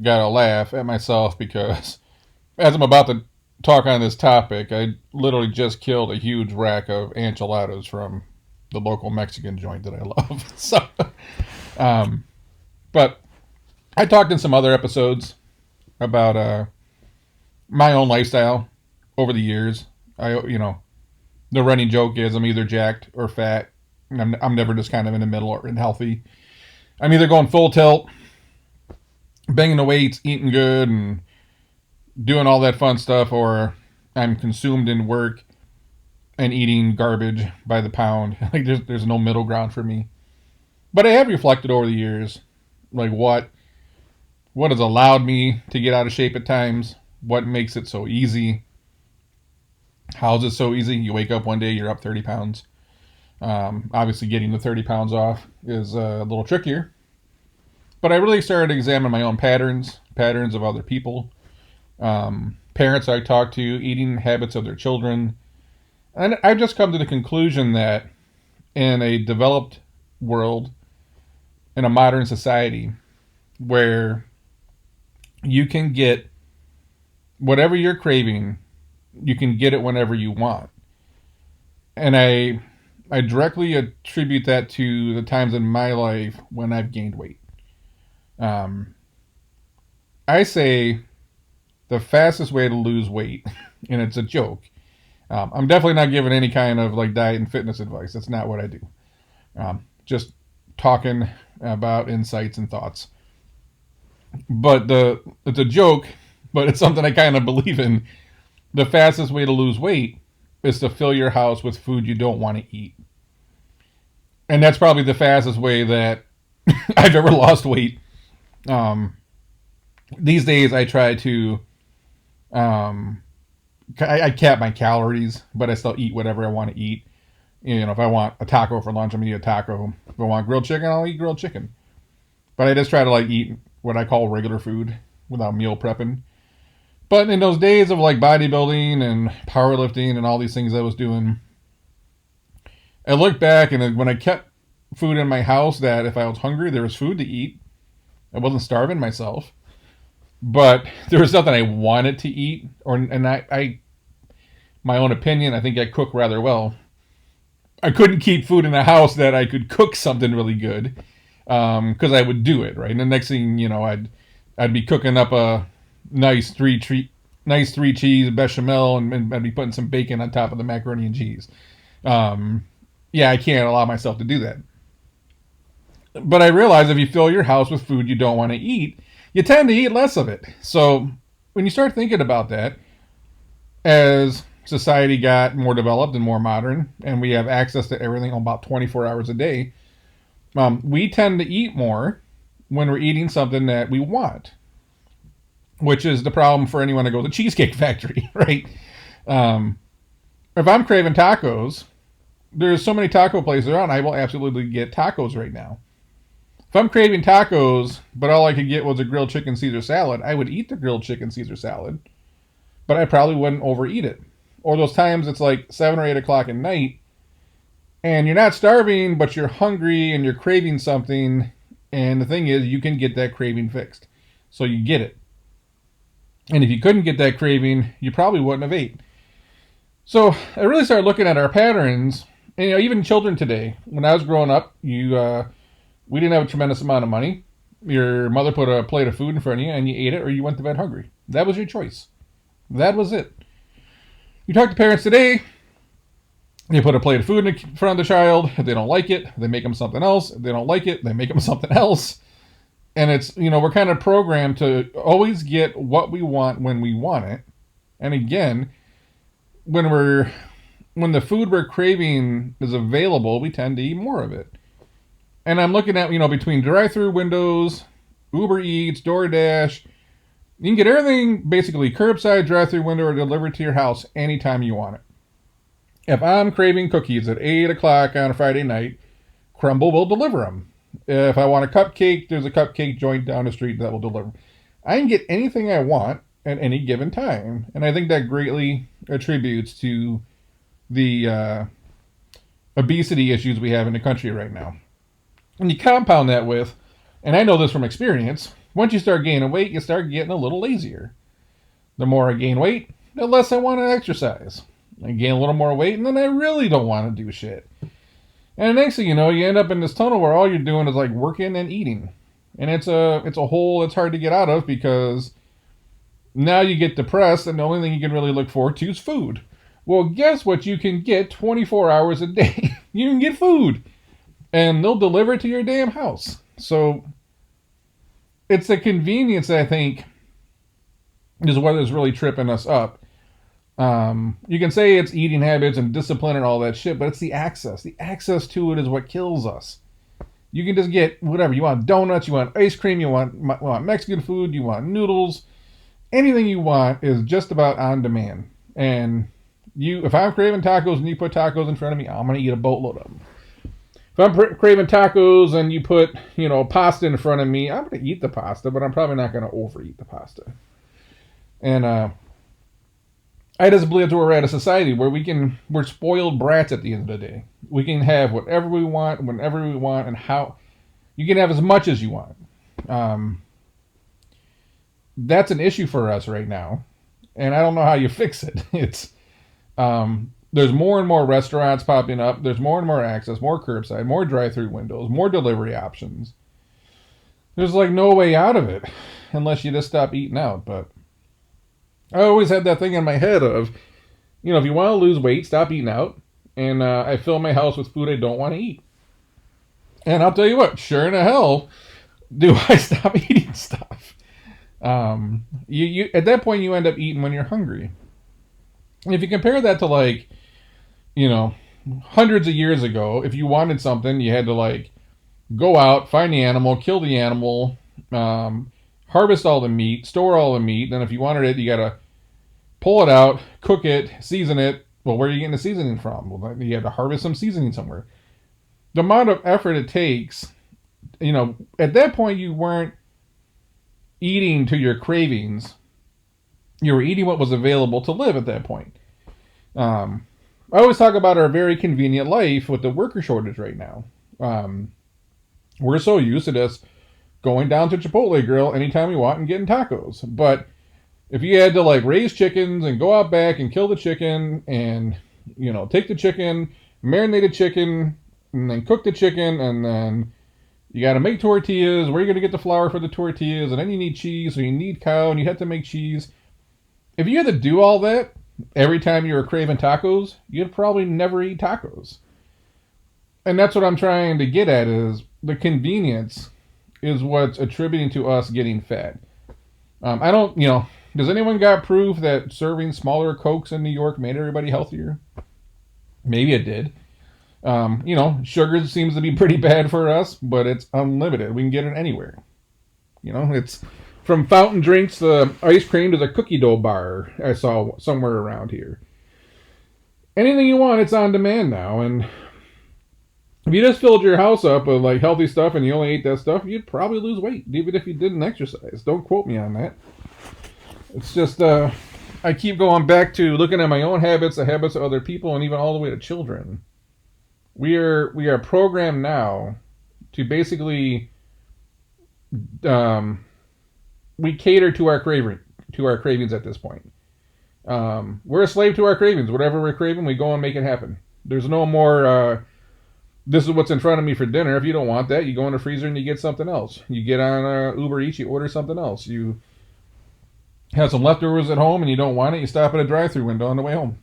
Gotta laugh at myself because as I'm about to talk on this topic, I literally just killed a huge rack of enchiladas from the local Mexican joint that I love. Um, but I talked in some other episodes about my own lifestyle over the years. The running joke is I'm either jacked or fat. I'm never just kind of in the middle or healthy. I'm either going full tilt, banging the weights, eating good, and doing all that fun stuff, or I'm consumed in work and eating garbage by the pound. Like there's no middle ground for me. But I have reflected over the years, like what has allowed me to get out of shape at times, what makes it so easy. How is it so easy? You wake up one day, you're up 30 pounds. Obviously, getting the 30 pounds off is a little trickier. But I really started to examine my own patterns of other people, parents I talk to, eating habits of their children. And I've just come to the conclusion that in a developed world, in a modern society, where you can get whatever you're craving, you can get it whenever you want. And I directly attribute that to the times in my life when I've gained weight. Um, I say the fastest way to lose weight, and it's a joke. I'm definitely not giving any kind of like diet and fitness advice. That's not what I do. Just talking about insights and thoughts. But it's a joke, but it's something I kind of believe in. The fastest way to lose weight is to fill your house with food you don't want to eat. And that's probably the fastest way that I've ever lost weight. Um, these days, I try to I cap my calories, but I still eat whatever I want to eat. If I want a taco for lunch, I'm gonna eat a taco. If I want grilled chicken, I'll eat grilled chicken. But I just try to like eat what I call regular food without meal prepping. But in those days of like bodybuilding and powerlifting and all these things I was doing, I look back and when I kept food in my house, that if I was hungry, there was food to eat. I wasn't starving myself, but there was nothing I wanted to eat. I my own opinion, I think I cook rather well. I couldn't keep food in the house that I could cook something really good, because I would do it right. And the next thing I'd be cooking up a nice three cheese bechamel, and I'd be putting some bacon on top of the macaroni and cheese. Yeah, I can't allow myself to do that. But I realize if you fill your house with food you don't want to eat, you tend to eat less of it. So when you start thinking about that, as society got more developed and more modern, and we have access to everything about 24 hours a day, we tend to eat more when we're eating something that we want, which is the problem for anyone that goes to Cheesecake Factory, right? Um, if I'm craving tacos, there's so many taco places around, I will absolutely get tacos right now. If I'm craving tacos, but all I could get was a grilled chicken Caesar salad, I would eat the grilled chicken Caesar salad, but I probably wouldn't overeat it. Or those times it's like 7 or 8 o'clock at night, and you're not starving, but you're hungry and you're craving something, and the thing is, you can get that craving fixed. So you get it. And if you couldn't get that craving, you probably wouldn't have ate. So I really started looking at our patterns, and even children today. When I was growing up, we didn't have a tremendous amount of money. Your mother put a plate of food in front of you, and you ate it, or you went to bed hungry. That was your choice. That was it. You talk to parents today, they put a plate of food in front of the child. If they don't like it, they make them something else. If they don't like it, they make them something else. And it's, we're kind of programmed to always get what we want when we want it. And again, when the food we're craving is available, we tend to eat more of it. And I'm looking at, between drive-through windows, Uber Eats, DoorDash, you can get everything basically curbside, drive-through window, or delivered to your house anytime you want it. If I'm craving cookies at 8 o'clock on a Friday night, Crumble will deliver them. If I want a cupcake, there's a cupcake joint down the street that will deliver. I can get anything I want at any given time. And I think that greatly attributes to the obesity issues we have in the country right now. And you compound that with, and I know this from experience, Once you start gaining weight, you start getting a little lazier. The more I gain weight, the less I want to exercise. I gain a little more weight, and then I really don't want to do shit. And the next thing you know, you end up in this tunnel where all you're doing is like working and eating. And it's a hole that's hard to get out of, because now you get depressed and the only thing you can really look forward to is food. Well, guess what you can get 24 hours a day? You can get food. And they'll deliver it to your damn house. So it's the convenience that I think is what is really tripping us up. You can say it's eating habits and discipline and all that shit, but it's the access. The access to it is what kills us. You can just get whatever. You want donuts, you want ice cream, you want Mexican food, you want noodles. Anything you want is just about on demand. And if I'm craving tacos and you put tacos in front of me, I'm going to eat a boatload of them. If I'm craving tacos and you put, pasta in front of me, I'm going to eat the pasta, but I'm probably not going to overeat the pasta. And I just believe that we're at a society where we're spoiled brats at the end of the day. We can have whatever we want, whenever we want, and how. You can have as much as you want. That's an issue for us right now, and I don't know how you fix it. It's there's more and more restaurants popping up. There's more and more access, more curbside, more drive-through windows, more delivery options. There's like no way out of it unless you just stop eating out. But I always had that thing in my head of, if you want to lose weight, stop eating out. And I fill my house with food I don't want to eat. And I'll tell you what, sure in the hell do I stop eating stuff. You at that point, you end up eating when you're hungry. And if you compare that to hundreds of years ago, if you wanted something, you had to go out, find the animal, kill the animal, harvest all the meat, store all the meat. Then if you wanted it, you got to pull it out, cook it, season it. Well, where are you getting the seasoning from? Well, you had to harvest some seasoning somewhere. The amount of effort it takes, at that point you weren't eating to your cravings. You were eating what was available to live at that point. I always talk about our very convenient life with the worker shortage right now. We're so used to this going down to Chipotle Grill anytime we want and getting tacos. But if you had to raise chickens and go out back and kill the chicken and, take the chicken, marinate the chicken, and then cook the chicken, and then you got to make tortillas. Where are you going to get the flour for the tortillas? And then you need cheese, so you need cow, and you have to make cheese. If you had to do all that every time you were craving tacos, you'd probably never eat tacos. And that's what I'm trying to get at, is the convenience is what's attributing to us getting fat. I don't, does anyone got proof that serving smaller Cokes in New York made everybody healthier? Maybe it did. Sugar seems to be pretty bad for us, but it's unlimited. We can get it anywhere. It's from fountain drinks to ice cream to the cookie dough bar I saw somewhere around here. Anything you want, it's on demand now. And if you just filled your house up with healthy stuff and you only ate that stuff, you'd probably lose weight, even if you didn't exercise. Don't quote me on that. It's just, I keep going back to looking at my own habits, the habits of other people, and even all the way to children. We are programmed now to basically, we cater to our cravings at this point. We're a slave to our cravings. Whatever we're craving, we go and make it happen. There's no more, this is what's in front of me for dinner. If you don't want that, you go in the freezer and you get something else. You get on Uber Eats, you order something else. You have some leftovers at home and you don't want it, you stop at a drive-thru window on the way home.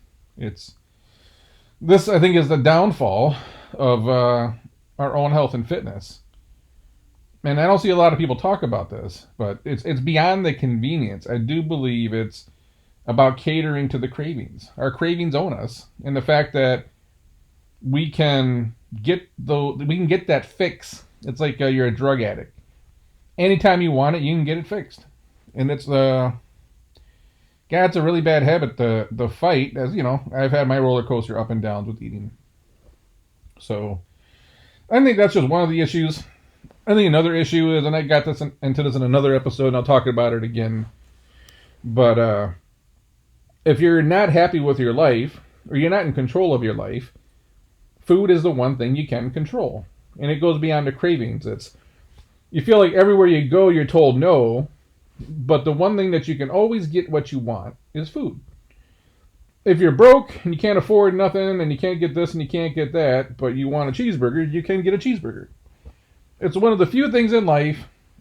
This, I think, is the downfall of our own health and fitness. And I don't see a lot of people talk about this, but it's beyond the convenience. I do believe it's about catering to the cravings. Our cravings own us, and the fact that we can get that fix. It's like you're a drug addict. Anytime you want it, you can get it fixed, and it's it's a really bad habit to fight. As I've had my roller coaster up and downs with eating. So I think that's just one of the issues. I think another issue is, and I got into this in another episode, and I'll talk about it again. But if you're not happy with your life, or you're not in control of your life, food is the one thing you can control. And it goes beyond the cravings. It's, You feel like everywhere you go, you're told no, but the one thing that you can always get what you want is food. If you're broke and you can't afford nothing and you can't get this and you can't get that, but you want a cheeseburger, you can get a cheeseburger. It's one of the few things in life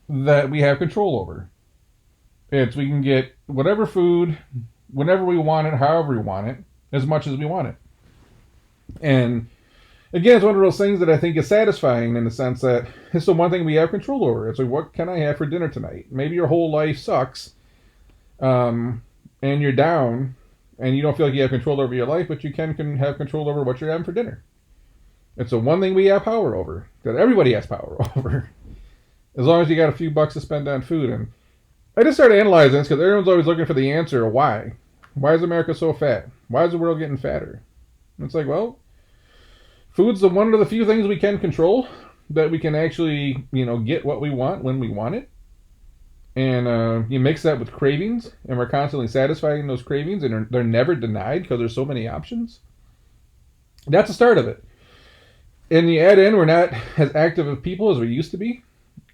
that we have control over. We can get whatever food, whenever we want it, however we want it, as much as we want it. And again, it's one of those things that I think is satisfying in the sense that it's the one thing we have control over. It's like, what can I have for dinner tonight? Maybe your whole life sucks, and you're down, and you don't feel like you have control over your life, but you can have control over what you're having for dinner. It's the one thing we have power over, that everybody has power over, as long as you got a few bucks to spend on food. And I just started analyzing this because everyone's always looking for the answer of why. Why is America so fat? Why is the world getting fatter? And it's like, well, food's one of the few things we can control, that we can actually, get what we want when we want it. And you mix that with cravings, and we're constantly satisfying those cravings, and they're never denied because there's so many options. That's the start of it. And you add in, we're not as active of people as we used to be.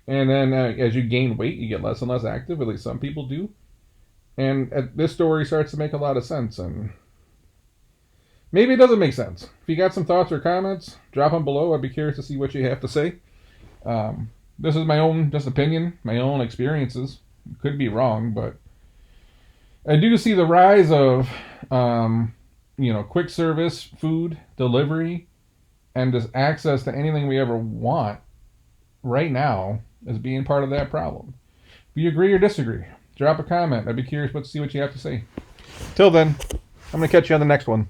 And then as you gain weight, you get less and less active, at least some people do. And this story starts to make a lot of sense. And maybe it doesn't make sense. If you got some thoughts or comments, drop them below. I'd be curious to see what you have to say. This is my own just opinion, my own experiences. Could be wrong, but I do see the rise of, quick service, food, delivery, and just access to anything we ever want right now as being part of that problem. If you agree or disagree, drop a comment. I'd be curious to see what you have to say. Till then, I'm going to catch you on the next one.